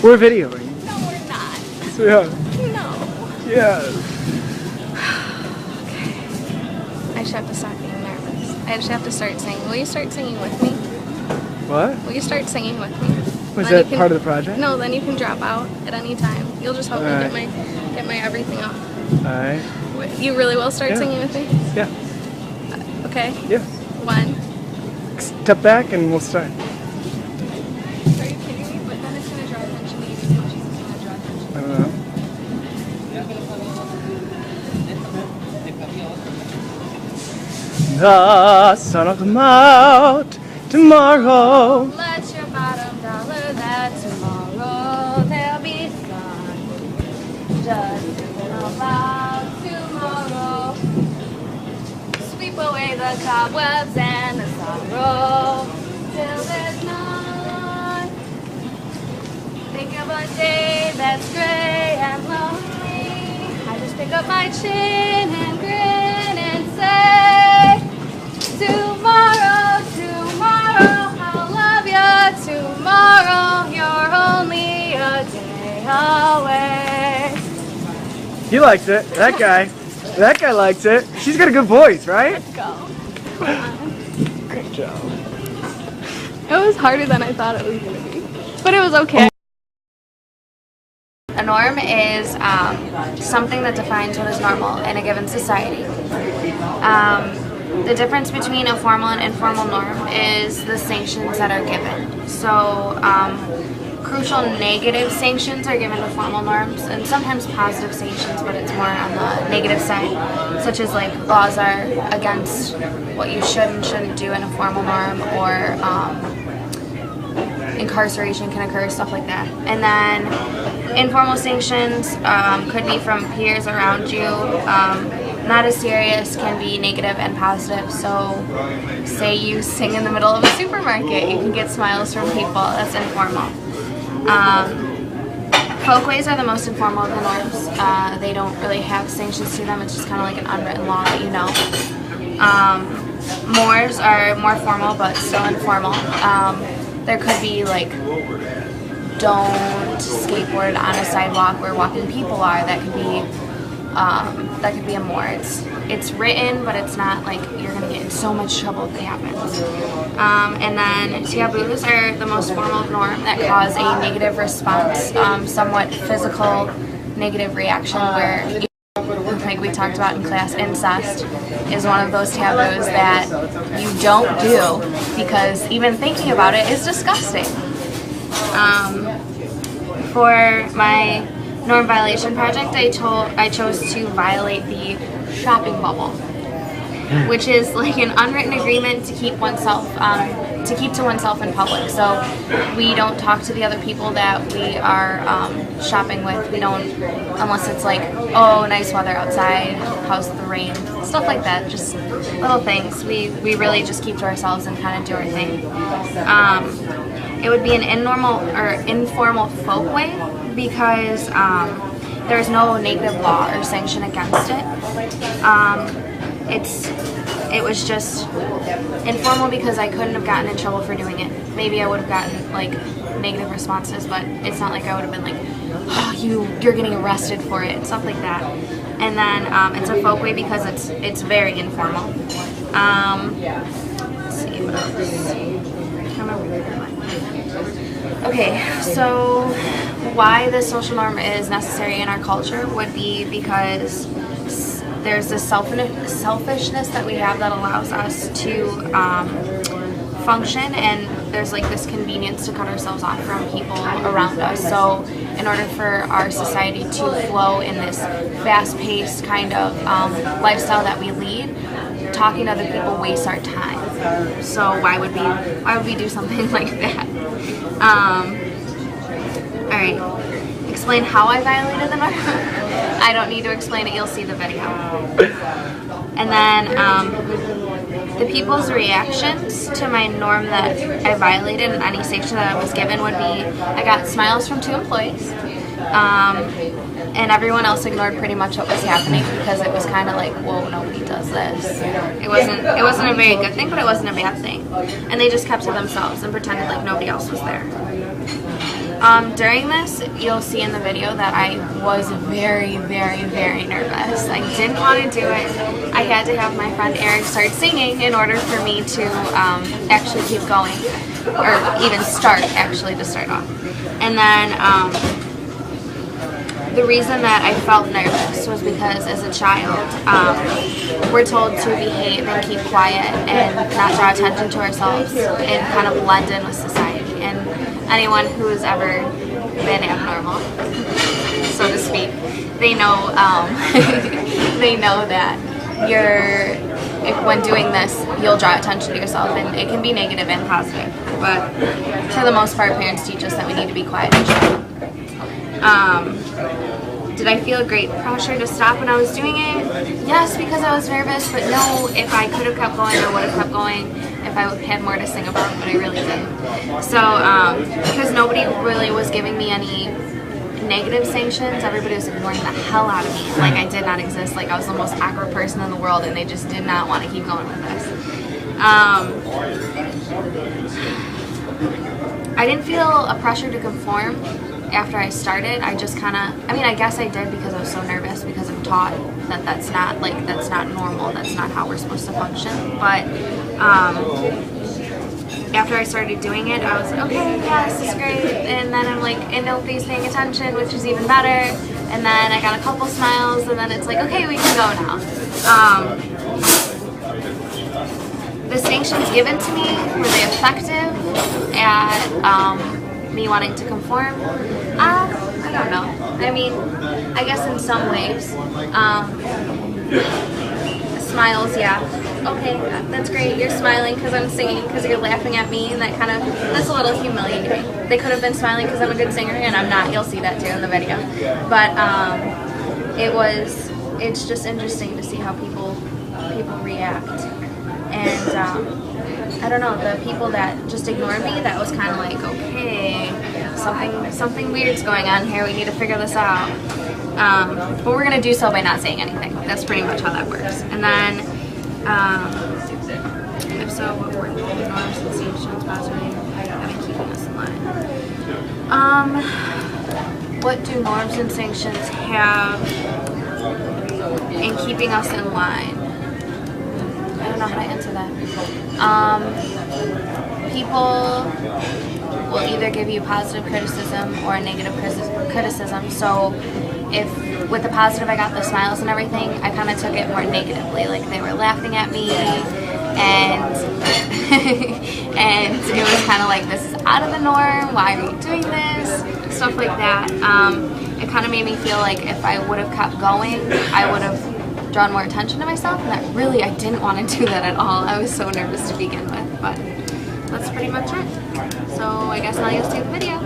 We're videoing. No, we're not. Yeah. No. Yeah. Okay. I just have to stop being nervous. I just have to start singing. Will you start singing with me? What? Will you start singing with me? Was Then that part of the project? No, then you can drop out at any time. You'll just help me get my everything off. Alright. You really will start singing with me? Yeah. Okay. Yeah. One. Step back and we'll start. Are you kidding me? But then it's going to draw attention to you too much. It's going to draw attention. I don't know. The sun will come out tomorrow. Let your bottom dollar that tomorrow there'll be sun. Just thinking about tomorrow. Sweep away the cobwebs and the sorrow till there's none. Think of a day that's gray and lonely. I just pick up my chin and grin and say, tomorrow, tomorrow, I'll love you. Tomorrow, you're only a day away. He likes it. That guy. That guy likes it. She's got a good voice, right? Let's go. Great job. It was harder than I thought it was going to be. But it was okay. A norm is something that defines what is normal in a given society. The difference between a formal and informal norm is the sanctions that are given. So, crucial negative sanctions are given to formal norms, and sometimes positive sanctions, but it's more on the negative side, such as like laws are against what you should and shouldn't do in a formal norm, or incarceration can occur, stuff like that. And then informal sanctions could be from peers around you. Not as serious, can be negative and positive. So say you sing in the middle of a supermarket, you can get smiles from people. That's informal. Folkways are the most informal of the norms. They don't really have sanctions to them. It's just kind of like an unwritten law that you know. Mores are more formal but still informal. There could be like, don't skateboard on a sidewalk where walking people are. That could be a more. It's written, but it's not like you're gonna get in so much trouble if it happens. And then taboos are the most formal of norm that cause a negative response, somewhat physical negative reaction, where, like we talked about in class, incest is one of those taboos that you don't do because even thinking about it is disgusting. For my norm violation project, I chose to violate the shopping bubble, which is like an unwritten agreement to keep to oneself in public. So we don't talk to the other people that we are shopping with. We don't, unless it's like, oh, nice weather outside, how's the rain, stuff like that, just little things. We really just keep to ourselves and kind of do our thing. It would be an informal folkway because there's no negative law or sanction against it. It was just informal because I couldn't have gotten in trouble for doing it. Maybe I would have gotten like negative responses, but it's not like I would have been like, oh, you're getting arrested for it, stuff like that. And then it's a folkway because it's very informal. Let's see what else. Okay, so why the social norm is necessary in our culture would be because there's this selfishness that we have that allows us to function, and there's like this convenience to cut ourselves off from people around us. So in order for our society to flow in this fast-paced kind of lifestyle that we lead, talking to other people wastes our time. So why would we do something like that? Alright, explain how I violated the norm. I don't need to explain it, you'll see the video. And then the people's reactions to my norm that I violated and any sanction that I was given would be, I got smiles from 2 employees, and everyone else ignored pretty much what was happening because it was kind of like, whoa, nobody does this. It wasn't a very good thing, but it wasn't a bad thing. And they just kept to themselves and pretended like nobody else was there. During this, you'll see in the video that I was very, very, very nervous. I didn't want to do it. I had to have my friend Eric start singing in order for me to actually keep going, or even start, actually, to start off. And then the reason that I felt nervous was because as a child, we're told to behave and keep quiet and not draw attention to ourselves and kind of blend in with society. And anyone who's ever been abnormal, so to speak, they know they know that when doing this, you'll draw attention to yourself, and it can be negative and positive. But for the most part, parents teach us that we need to be quiet and shy. Did I feel great pressure to stop when I was doing it? Yes, because I was nervous, but no, if I could have kept going, I would have kept going if I had more to sing about, but I really didn't. So, because nobody really was giving me any negative sanctions, everybody was ignoring the hell out of me. Like I did not exist, like I was the most awkward person in the world, and they just did not want to keep going with this. I didn't feel a pressure to conform after I started. I just kind of, I guess I did because I was so nervous, because I'm taught that that's not normal, that's not how we're supposed to function. But after I started doing it, I was like, okay, yeah, this is great. And then I'm like, and nobody's paying attention, which is even better. And then I got a couple smiles, and then it's like, okay, we can go now. The sanctions given to me, were they effective at me wanting to conform? I don't know. I mean, I guess in some ways. Smiles, yeah. Okay, that's great. You're smiling because I'm singing, because you're laughing at me, and that's a little humiliating. They could have been smiling because I'm a good singer, and I'm not. You'll see that too in the video. But it's just interesting to see how people react. And I don't know, the people that just ignored me, that was kind of like, okay, something weird's going on here, we need to figure this out. But we're going to do so by not saying anything. That's pretty much how that works. And then, if so, what were the norms and sanctions positive having keeping us in line? What do norms and sanctions have in keeping us in line? I don't know how to answer that. People will either give you positive criticism or negative criticism. So if with the positive I got the smiles and everything, I kind of took it more negatively. Like they were laughing at me, and and it was kind of like, this is out of the norm, why are you doing this? Stuff like that. It kind of made me feel like if I would have kept going, I would have drawn more attention to myself, and that really, I didn't want to do that at all. I was so nervous to begin with, but that's pretty much it. So I guess now you'll see the video.